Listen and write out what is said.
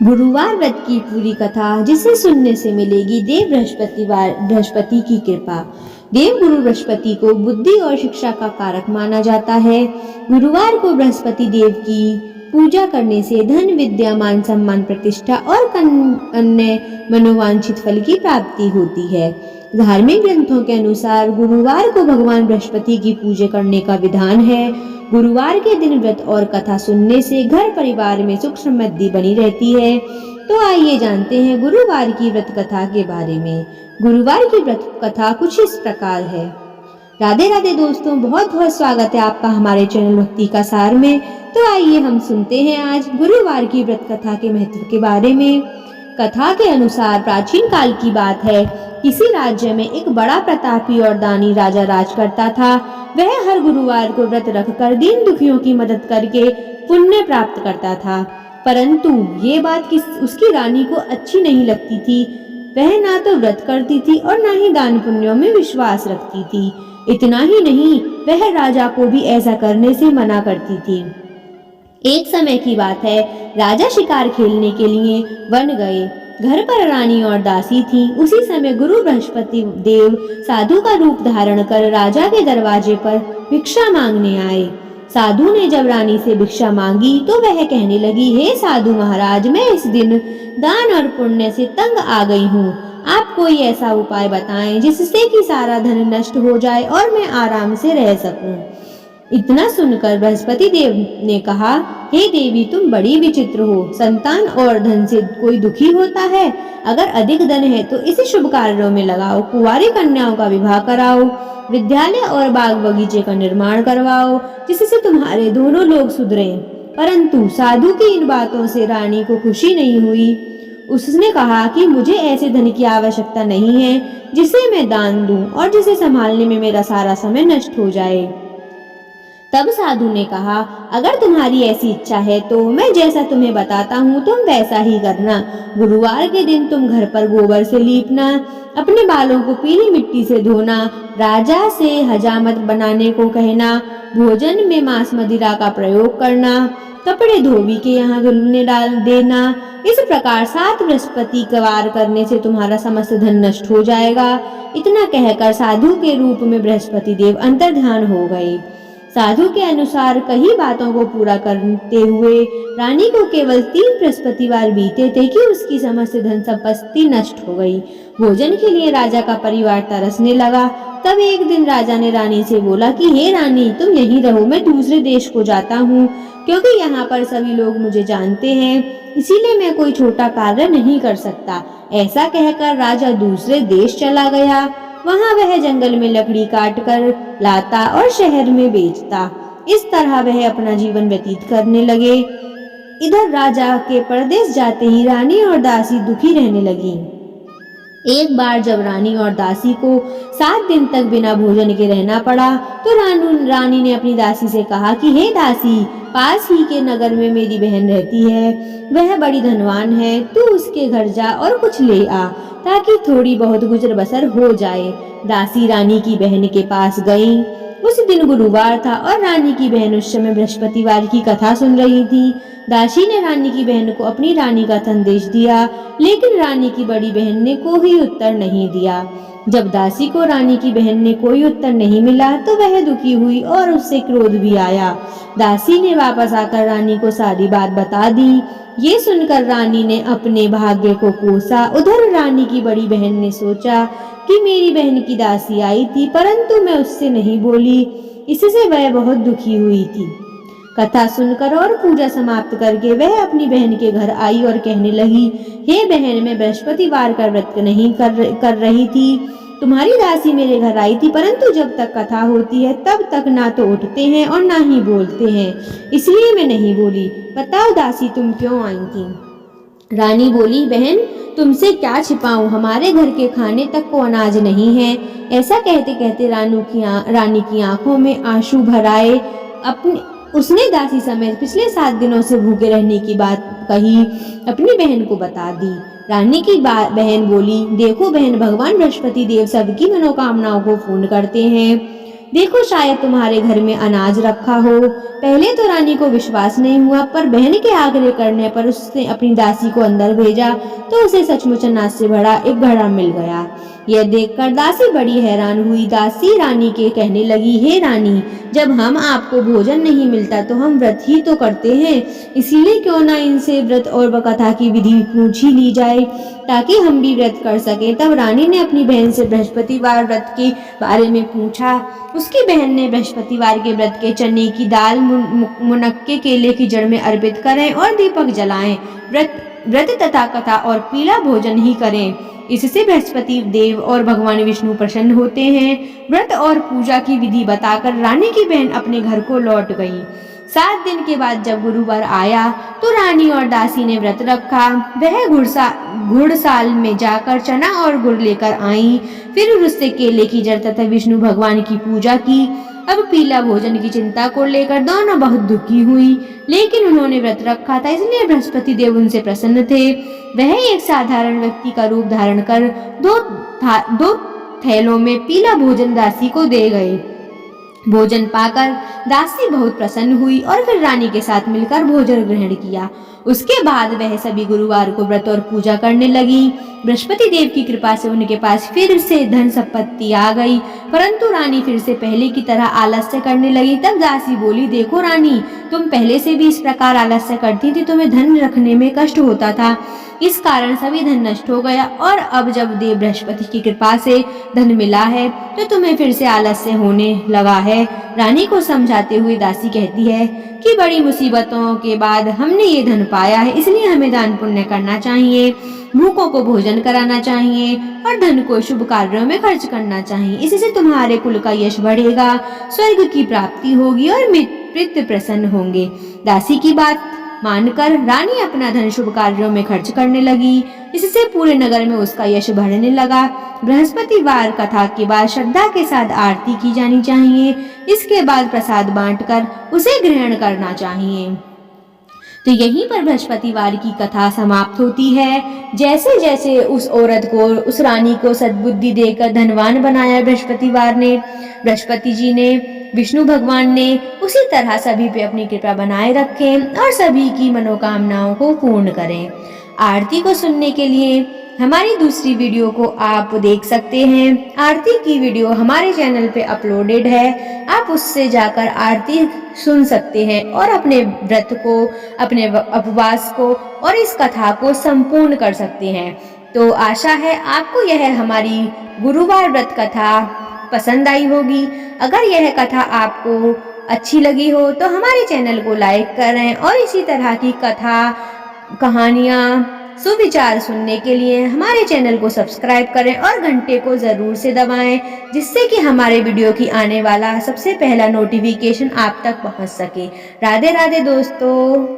गुरुवार व्रत की पूरी कथा जिसे सुनने से मिलेगी देव बृहस्पति की कृपा। देव गुरु बृहस्पति को बुद्धि और शिक्षा का कारक माना जाता है। गुरुवार को बृहस्पति देव की पूजा करने से धन, विद्या, मान सम्मान, प्रतिष्ठा और अन्य मनोवांछित फल की प्राप्ति होती है। धार्मिक ग्रंथों के अनुसार गुरुवार को भगवान बृहस्पति की पूजा करने का विधान है। गुरुवार के दिन व्रत और कथा सुनने से घर परिवार में सुख समृद्धि बनी रहती है। तो आइए जानते हैं गुरुवार की व्रत कथा के बारे में। गुरुवार की व्रत कथा कुछ इस प्रकार है। राधे राधे दोस्तों, बहुत बहुत स्वागत है आपका हमारे चैनल भक्ति का सार में। तो आइए हम सुनते हैं आज गुरुवार की व्रत कथा के महत्व के बारे में। कथा के अनुसार प्राचीन काल की बात है। किसी राज्य में एक बड़ा प्रतापी और दानी राजा राज करता था। वह हर गुरुवार को व्रत रखकर दीन दुखियों की मदद करके पुण्य प्राप्त करता था। परंतु ये बात उसकी रानी को अच्छी नहीं लगती थी। वह ना तो व्रत करती थी और ना ही दान पुण्यों में विश्वास रखती थी। इतना ही नहीं, वह राजा को भी ऐसा करने से मना करती थी। एक समय की बात है, राजा शिकार खेलने के लिए वन गए। घर पर रानी और दासी थी। उसी समय गुरु बृहस्पति देव साधु का रूप धारण कर राजा के दरवाजे पर भिक्षा मांगने आए। साधु ने जब रानी से भिक्षा मांगी तो वह कहने लगी, हे साधु महाराज, मैं इस दिन दान और पुण्य से तंग आ गई हूँ। आप कोई ऐसा उपाय बताएं जिससे कि सारा धन नष्ट हो जाए और मैं आराम से रह सकूं। इतना सुनकर बृहस्पति देव ने कहा, हे देवी, तुम बड़ी विचित्र हो। संतान और धन से कोई दुखी होता है? अगर अधिक धन है तो इसे शुभ कार्यों में लगाओ। कुंवारी कन्याओं का विवाह कराओ। विद्यालय और बाग बगीचे का निर्माण करवाओ, जिससे तुम्हारे दोनों लोग सुधरें। परंतु साधु की इन बातों से रानी को खुशी नहीं हुई। उसने कहा कि मुझे ऐसे धन की आवश्यकता नहीं है जिसे मैं दान दूं और जिसे संभालने में मेरा सारा समय नष्ट हो जाए। तब साधु ने कहा, अगर तुम्हारी ऐसी इच्छा है तो मैं जैसा तुम्हें बताता हूँ तुम वैसा ही करना। गुरुवार के दिन तुम घर पर गोबर से लीपना, अपने बालों को पीली मिट्टी से धोना, राजा से हजामत बनाने को कहना, भोजन में मांस मदिरा का प्रयोग करना, कपड़े धोबी के यहाँ धुलने डाल देना। इस प्रकार 7 बृहस्पतिवार करने से तुम्हारा समस्त धन नष्ट हो जाएगा। इतना कहकर साधु के रूप में बृहस्पति देव अंतर्ध्यान हो गए। साधु के अनुसार कई बातों को पूरा करते हुए रानी को केवल 3 बृहस्पतिवार बीते थे कि उसकी समस्त धन संपत्ति नष्ट हो गई। भोजन के लिए राजा का परिवार तरसने लगा। तब एक दिन राजा ने रानी से बोला कि हे रानी, तुम यहीं रहो, मैं दूसरे देश को जाता हूँ, क्योंकि यहाँ पर सभी लोग मुझे जानते हैं, इसीलिए मैं कोई छोटा कार्य नहीं कर सकता। ऐसा कहकर राजा दूसरे देश चला गया। वहां वह जंगल में लकड़ी काट कर लाता और शहर में बेचता। इस तरह वह अपना जीवन व्यतीत करने लगे। इधर राजा के परदेश जाते ही रानी और दासी दुखी रहने लगी। एक बार जब रानी और दासी को 7 दिन तक बिना भोजन के रहना पड़ा तो रानी ने अपनी दासी से कहा कि हे दासी, पास ही के नगर में मेरी बहन रहती है। वह बड़ी धनवान है, तू उसके घर जा और कुछ ले आ ताकि थोड़ी बहुत गुजर बसर हो जाए। दासी रानी की बहन के पास गई। उस दिन गुरुवार था और रानी की बहन उस समय बृहस्पतिवार की कथा सुन रही थी। दासी ने रानी की बहन को अपनी रानी का संदेश दिया, लेकिन रानी की बड़ी बहन ने कोई उत्तर नहीं दिया। जब दासी को रानी की बहन ने कोई उत्तर नहीं मिला तो वह दुखी हुई और उससे क्रोध भी आया। दासी ने वापस आकर रानी को सारी बात बता दी। ये सुनकर रानी ने अपने भाग्य को कोसा। उधर रानी की बड़ी बहन ने सोचा कि मेरी बहन की दासी आई थी, परंतु मैं उससे नहीं बोली, इससे वह बहुत दुखी हुई थी। कथा सुनकर और पूजा समाप्त करके वह अपनी बहन के घर आई और कहने लगी, हे बहन, मैं बृहस्पतिवार का व्रत नहीं कर रही थी। तुम्हारी दासी मेरे घर आई थी, परंतु जब तक कथा होती है तब तक ना तो उठते हैं और ना ही बोलते हैं, इसलिए मैं नहीं बोली। बताओ दासी, तुम क्यों आई थी? रानी बोली, बहन, तुमसे क्या छिपाऊं, हमारे घर के खाने तक को अनाज नहीं है। ऐसा कहते कहते रानी की आंखों में आंसू भर आए। उसने दासी समेत पिछले 7 दिनों से भूखे रहने की बात कही, अपनी बहन को बता दी। रानी की बहन बोली, देखो बहन, भगवान बृहस्पति देव सबकी मनोकामनाओं को पूर्ण करते हैं। देखो शायद तुम्हारे घर में अनाज रखा हो। पहले तो रानी को विश्वास नहीं हुआ, पर बहन के आग्रह करने पर उसने अपनी दासी को अंदर भेजा तो उसे सचमुच अनाज से भरा एक घड़ा मिल गया। यह देखकर दासी बड़ी हैरान हुई। दासी रानी के कहने लगी, हे रानी, जब हम आपको भोजन नहीं मिलता तो हम व्रत ही तो करते हैं, इसीलिए क्यों ना इनसे व्रत और कथा की विधि पूछ ही ली जाए ताकि हम भी व्रत कर सकें। तब रानी ने अपनी बहन से बृहस्पतिवार व्रत के बारे में पूछा। उसकी बहन ने बृहस्पतिवार के व्रत के चने की दाल मुनक्के केले की जड़ में अर्पित करें और दीपक जलाएं, व्रत तथा कथा और पीला भोजन ही करें। इससे बृहस्पति देव और भगवान विष्णु प्रसन्न होते हैं। व्रत और पूजा की विधि बताकर रानी की बहन अपने घर को लौट गई। 7 दिन के बाद जब गुरुवार आया तो रानी और दासी ने व्रत रखा। वह घुड़साल में जाकर चना और गुड़ लेकर आई, फिर उससे केले की जड़ तथा विष्णु भगवान की पूजा की। अब पीला भोजन की चिंता को लेकर दोनों बहुत दुखी हुई, लेकिन उन्होंने व्रत रखा था इसलिए बृहस्पति देव उनसे प्रसन्न थे। वह एक साधारण व्यक्ति का रूप धारण कर दो थैलों में पीला भोजन दासी को दे गए। भोजन पाकर दासी बहुत प्रसन्न हुई और फिर रानी के साथ मिलकर भोजन ग्रहण किया। उसके बाद वह सभी गुरुवार को व्रत और पूजा करने लगी। बृहस्पति देव की कृपा से उनके पास फिर से धन संपत्ति आ गई, परंतु रानी फिर से पहले की तरह आलस्य करने लगी। तब दासी बोली, देखो रानी, तुम पहले से भी इस प्रकार आलस्य करती थी, तुम्हें धन रखने में कष्ट होता था, इस कारण सभी धन नष्ट हो गया, और अब जब देव बृहस्पति की कृपा से धन मिला है तो तुम्हें फिर से आलस्य होने लगा है। रानी को समझाते हुए दासी कहती है कि बड़ी मुसीबतों के बाद हमने ये धन पाया है, इसलिए हमें दान पुण्य करना चाहिए, भूखों को भोजन कराना चाहिए और धन को शुभ कार्यों में खर्च करना चाहिए। इससे तुम्हारे कुल का यश बढ़ेगा, स्वर्ग की प्राप्ति होगी और पितृ प्रसन्न होंगे। दासी की बात मानकर रानी अपना धन शुभ कार्यों में खर्च करने लगी। इससे पूरे नगर में उसका यश बढ़ने लगा। बृहस्पतिवार कथा के बाद श्रद्धा के साथ आरती की जानी चाहिए। इसके बाद प्रसाद बांटकर उसे ग्रहण करना चाहिए। तो यहीं पर बृहस्पतिवार की कथा समाप्त होती है। जैसे जैसे उस औरत को, उस रानी को सद्बुद्धि देकर धनवान बनाया बृहस्पति जी ने, विष्णु भगवान ने, उसी तरह सभी पे अपनी कृपा बनाए रखें और सभी की मनोकामनाओं को पूर्ण करें। आरती को सुनने के लिए हमारी दूसरी वीडियो को आप देख सकते हैं। आरती की वीडियो हमारे चैनल पे अपलोडेड है, आप उससे जाकर आरती सुन सकते हैं और अपने व्रत को, अपने उपवास को और इस कथा को संपूर्ण कर सकते हैं। तो आशा है आपको यह हमारी गुरुवार व्रत कथा पसंद आई होगी। अगर यह कथा आपको अच्छी लगी हो तो हमारे चैनल को लाइक करें और इसी तरह की कथा, कहानियाँ, सुविचार सुनने के लिए हमारे चैनल को सब्सक्राइब करें और घंटे को ज़रूर से दबाएं, जिससे कि हमारे वीडियो की आने वाला सबसे पहला नोटिफिकेशन आप तक पहुंच सके। राधे राधे दोस्तों।